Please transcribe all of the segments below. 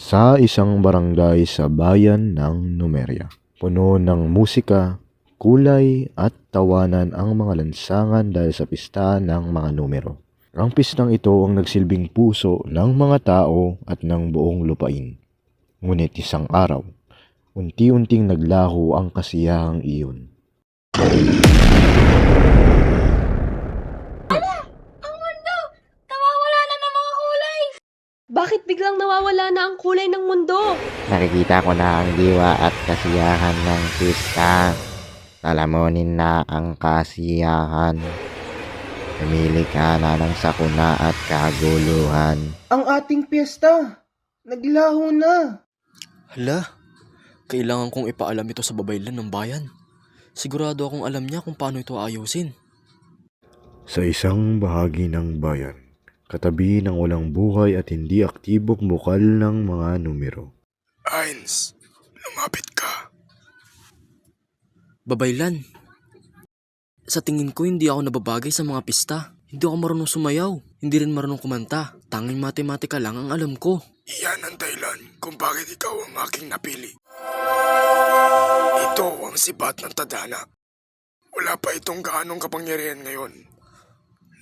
Sa isang barangay sa bayan ng Numeria, puno ng musika, kulay at tawanan ang mga lansangan dahil sa pista ng mga numero. Ang pistang ito ang nagsilbing puso ng mga tao at ng buong lupain. Ngunit isang araw, unti-unting naglaho ang kasiyahang iyon. Nawawala na ng mga kulay! Bakit biglang nawawala na ang kulay ng mundo? Nakikita ko na ang diwa at kasiyahan ng pista. Lalamunin na ang kasiyahan. Pumili ka na ng sakuna at kaguluhan. Ang ating piyesta, naglaho na. Hala, kailangan kong ipaalam ito sa babaylan ng bayan. Sigurado akong alam niya kung paano ito ayusin. Sa isang bahagi ng bayan, katabi ng walang buhay at hindi aktibong bukal ng mga numero. Ains, lumapit ka. Babaylan, sa tingin ko hindi ako nababagay sa mga pista. Hindi ako marunong sumayaw, hindi rin marunong kumanta. Tanging matematika lang ang alam ko. Iyan ang dahilan kung bakit ikaw ang aking napili. Ito ang sibat ng tadhana. Wala pa itong gaanong kapangyarihan ngayon.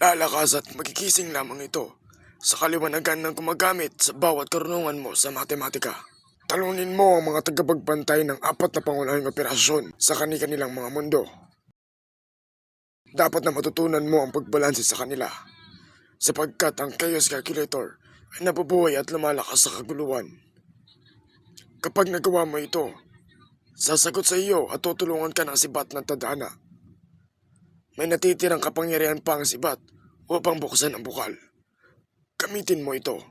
Lalakas at magigising lamang ito sa kaliwanagan ng gumagamit sa bawat karunungan mo sa matematika. Talunin mo ang mga tagapagbantay ng 4 na pangunahing operasyon sa kanilang mga mundo. Dapat na matutunan mo ang pagbalanse sa kanila, sapagkat ang Chaos Calculator ay nabubuhay at lumalakas sa kaguluhan. Kapag nagawa mo ito, sasagot sa iyo at tutulungan ka ng sibat ng tadhana. May natitirang kapangyarihan pa ang sibat upang buksan ang bukal. Gamitin mo ito.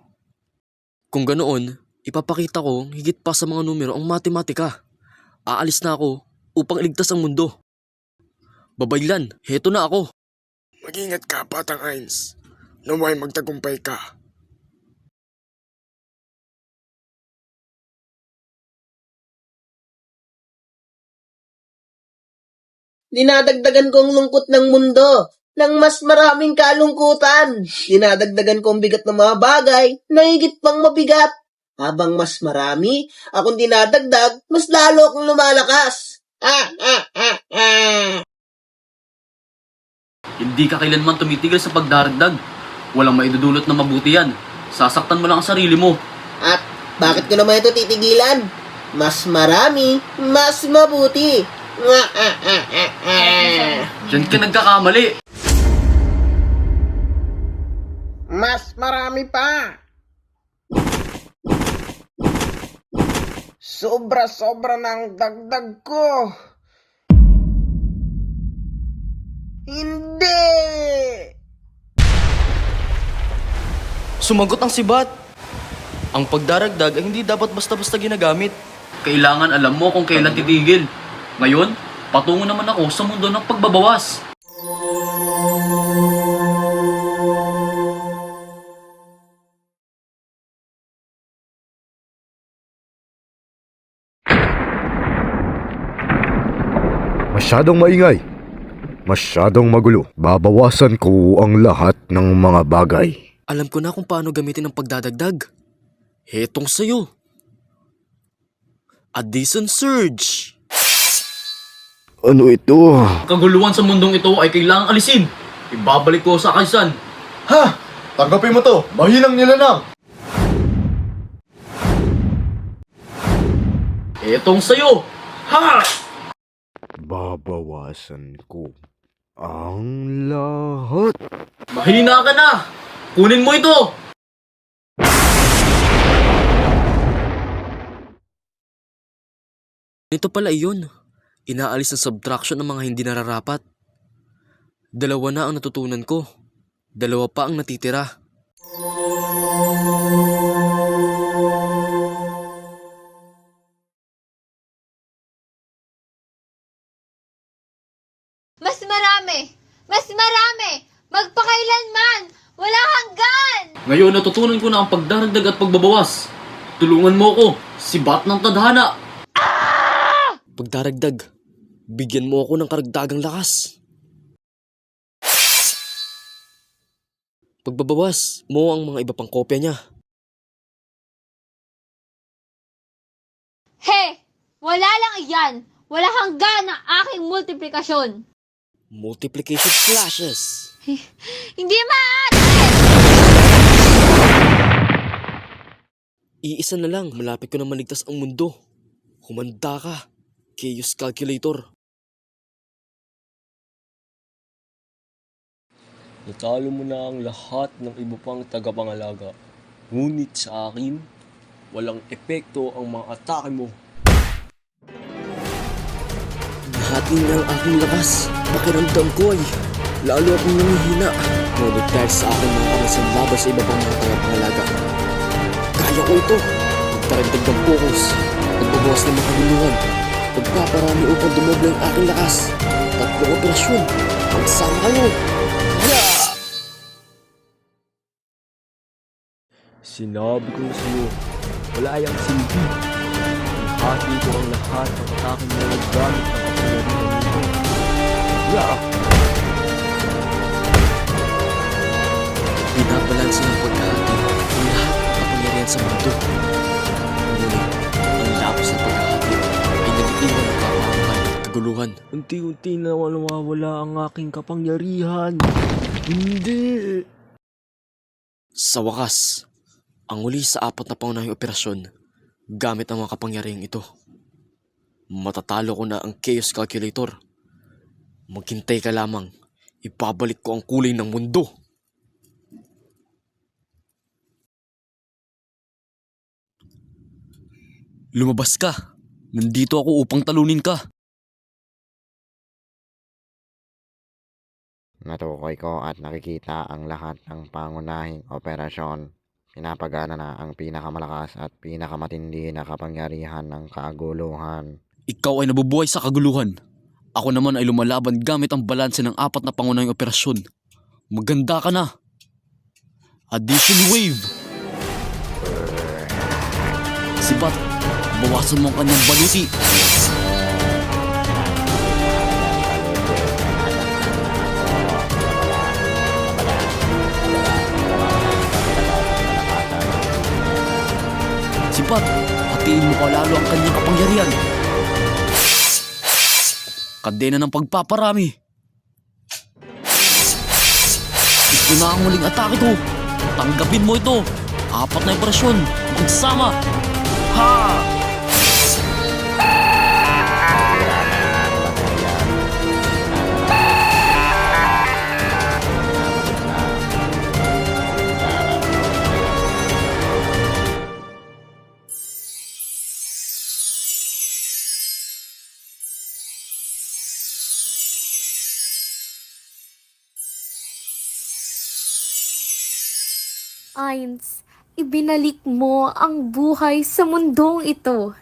Kung ganoon, ipapakita ko higit pa sa mga numero ang matematika. Aalis na ako upang iligtas ang mundo. Babaylan, heto na ako. Mag-ingat ka, Batang Ains. Naway magtagumpay ka. Dinadagdagan ko ang lungkot ng mundo ng mas maraming kalungkutan. Dinadagdagan ko ang bigat ng mga bagay na higit pang mabigat. Habang mas marami akong dinadagdag, mas lalo akong lumalakas. Hindi ka kailanman tumitigil sa pagdaragdag. Walang maidudulot na mabuti yan. Sasaktan mo lang ang sarili mo. At bakit ko naman ito titigilan? Mas marami, mas mabuti. Diyan ka nagkakamali. Mas marami pa. Sobra-sobra ng dagdag ko. Hindi! Sumagot ang sibat. Ang pagdaragdag ay hindi dapat basta-basta ginagamit. Kailangan alam mo kung kailan titigil. Ngayon, patungo naman ako sa mundo ng pagbabawas. Masyadong maingay. Masyadong magulo. Babawasan ko ang lahat ng mga bagay. Alam ko na kung paano gamitin ang pagdadagdag. Hetong sayo. Addition Surge. Ano ito? Kaguluhan sa mundong ito ay kailangang alisin. Ibabalik ko sa kaisan. Ha! Tanggapin mo to! Mahinang nilalang! Hetong sayo. Ha! Babawasan ko ang lahat. Mahina ka na. Kunin mo ito. Ito pala iyon. Inaalis ng subtraction ng mga hindi nararapat. 2 na ang natutunan ko. 2 pa ang natitira. Mas marami! Mas marami! Magpakailanman! Wala hanggan! Ngayon natutunan ko na ang pagdaragdag at pagbabawas. Tulungan mo ako, sibat ng tadhana. Pagdaragdag, bigyan mo ako ng karagdagang lakas. Pagbabawas mo ang mga iba pang kopya niya. He! Wala lang iyan! Wala hanggan ang aking multiplikasyon! Multiplication flashes. Hindi man! Iisa na lang, malapit ko na maligtas ang mundo. Humanda ka, Chaos Calculator. Natalo mo na ang lahat ng iba pang tagapangalaga. Ngunit sa akin, walang epekto ang mga atake mo. Nahati na ang aking lakas. Pakiramdam ko ay lalo akong nanghihina. Ngunit dahil sa akin mga kamasan laban sa iba pang mga tagapangalaga. Kaya ko ito. Magtaragdag ng focus. Pagbabawas ng mga kaguluhan. Pagpaparami upang dumoble ang aking lakas. Tatlong operasyon. Pagsama kayo. Sinabi ko na sa'yo, wala yang silbi. Ihati ko ang lahat ng atake mo na gamit ng kapangyarihan nito. Yeah! Binabalanse ng pagkahati ang lahat ng kapangyarihan sa mundo. Ngunit, ang lapos ng pagkahati ay nag-iwan ng kapahaman at kaguluhan. Unti-unti na nawawala ang aking kapangyarihan. Hindi! Sa wakas, ang uli sa 4 na pangunahing operasyon gamit ang mga kapangyarihang ito. Matatalo ko na ang Chaos Calculator. Maghintay ka lamang, ibabalik ko ang kulay ng mundo. Lumabas ka. Nandito ako upang talunin ka. Natukoy ko at nakikita ang lahat ng pangunahing operasyon. Pinapagana na ang pinakamalakas at pinakamatindi na kapangyarihan ng kaguluhan. Ikaw ay nabubuhay sa kaguluhan. Ako naman ay lumalaban gamit ang balanse ng 4 na pangunahing operasyon. Maganda ka na. Addition Wave. Sibat, bawasan mo ang kanyang baluti. Sibat, hatiin mo pa lalo ang kanyang kapangyarihan. Kadena ng pagpaparami. Ito na ang muling atake ko. Tanggapin mo ito. 4 na operasyon. Magsama. Ha! Ains, ibinalik mo ang buhay sa mundong ito.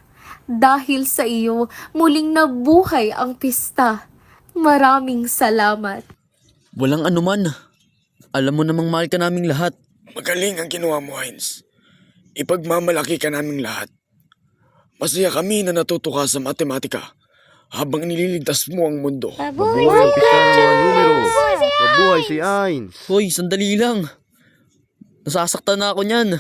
Dahil sa iyo, muling nabuhay ang pista. Maraming salamat. Walang anuman. Alam mo namang mahal ka naming lahat. Magaling ang ginawa mo, Heinz. Ipagmamalaki ka naming lahat. Masaya kami na natuto ka sa matematika habang nililigtas mo ang mundo. Mabuhay ang pista ng mga numero. Mabuhay si Ains. Hoy, sandali lang. Nasasaktan na ako niyan.